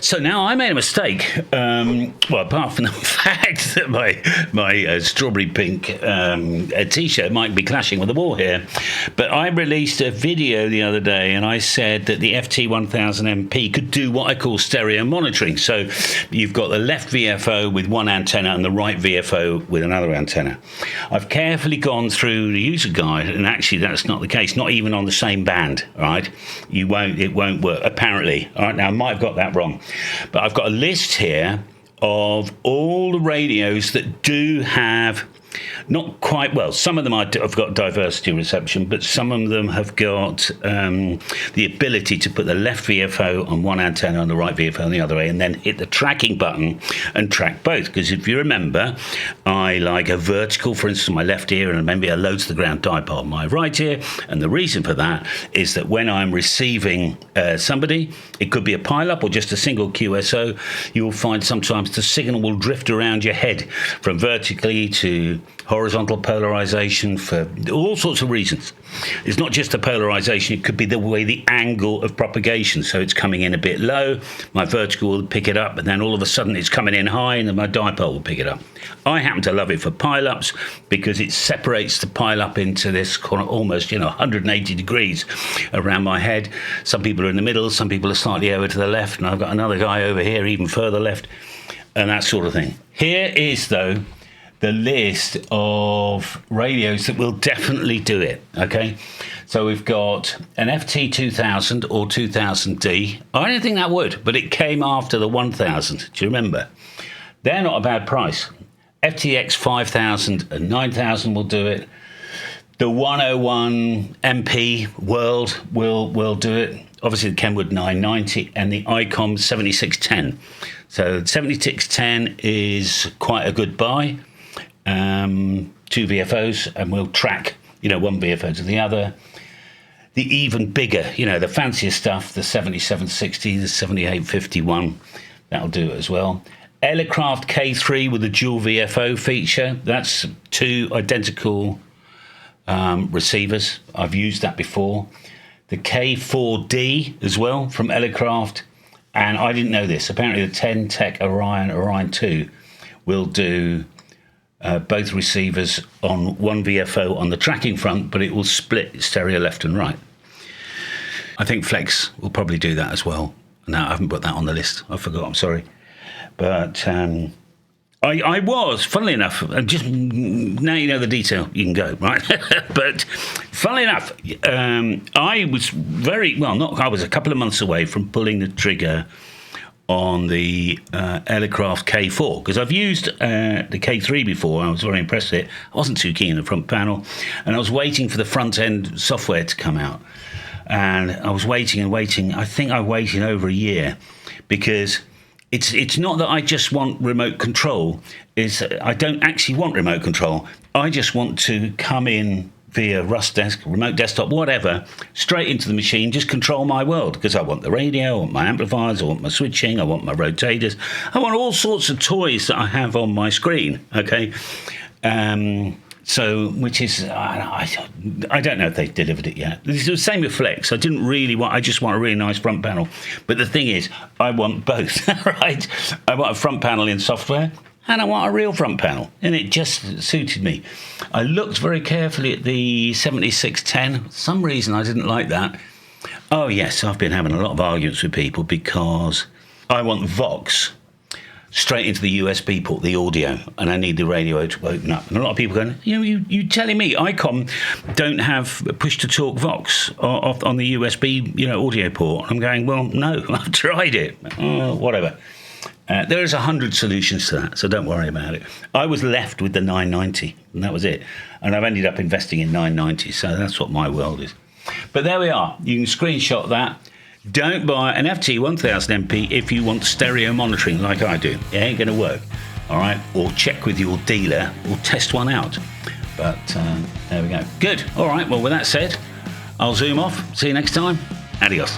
So now I made a mistake. Well, apart from the fact that my strawberry pink T-shirt might be clashing with the wall here, but I released a video the other day and I said that the FT-1000MP could do what I call stereo monitoring. So you've got the left VFO with one antenna and the right VFO with another antenna. I've carefully gone through the user guide, and actually that's not the case. Not even on the same band, right? It won't work apparently. All right, now I might have got that wrong, but I've got a list here of all the radios that do have, not quite, well, some of them have got diversity reception, but some of them have got the ability to put the left VFO on one antenna and the right VFO on the other way, and then hit the tracking button and track both. Because if you remember, I like a vertical, for instance, on my left ear, and maybe a low to the ground dipole on my right ear. And the reason for that is that when I'm receiving somebody, it could be a pile-up or just a single QSO, you'll find sometimes the signal will drift around your head from vertically to horizontal polarization for all sorts of reasons. It's not just the polarization, it could be the way the angle of propagation. So it's coming in a bit low, my vertical will pick it up, and then all of a sudden it's coming in high and then my dipole will pick it up. I happen to love it for pile-ups because it separates the pile-up into this kind of almost 180 degrees around my head. Some people are in the middle, some people are slightly over to the left, and I've got another guy over here even further left, and that sort of thing. Here is, though, the list of radios that will definitely do it, okay? So we've got an FT-2000 or 2000D. I didn't think that would, but it came after the 1000. Do you remember? They're not a bad price. FTDX5000 and 9000 will do it. The 101MP World will do it. Obviously the Kenwood 990 and the Icom 7610. So 7610 is quite a good buy. Two VFOs, and we'll track, one VFO to the other. The even bigger, the fancier stuff, the 7760, the 7851, that'll do it as well. Elecraft K3 with a dual VFO feature. That's two identical receivers. I've used that before. The K4D as well from Elecraft. And I didn't know this. Apparently the Ten-Tec Orion II will do both receivers on one VFO on the tracking front, but it will split stereo left and right. I think Flex will probably do that as well. No, I haven't put that on the list. I forgot, I'm sorry. But I was, funnily enough, just now you know the detail, you can go, right? But funnily enough, I was I was a couple of months away from pulling the trigger on the Elecraft K4, because I've used the K3 before. I was very impressed with it. I wasn't too keen on the front panel, and I was waiting for the front end software to come out, and I was waiting and waiting. I think I waited over a year, because it's not that I just want remote control. I don't actually want remote control. I just want to come in via Rust Desk, remote desktop, whatever, straight into the machine, just control my world, because I want the radio, I want my amplifiers, I want my switching, I want my rotators, I want all sorts of toys that I have on my screen, okay? So, which is, I don't know if they've delivered it yet. It's the same with Flex. I just want a really nice front panel. But the thing is, I want both, right? I want a front panel in software, and I want a real front panel, and it just suited me. I looked very carefully at the 7610. For some reason, I didn't like that. Oh, yes, I've been having a lot of arguments with people because I want Vox straight into the USB port, the audio, and I need the radio to open up. And a lot of people going, you telling me Icom don't have push-to-talk Vox on the USB, audio port? I'm going, well, no, I've tried it. Whatever. There's 100 solutions to that, so don't worry about it. I was left with the 990, and that was it. And I've ended up investing in 990, so that's what my world is. But there we are. You can screenshot that. Don't buy an FT-1000MP if you want stereo monitoring like I do. It ain't going to work, all right? Or check with your dealer or test one out. But there we go. Good. All right, well, with that said, I'll zoom off. See you next time. Adios.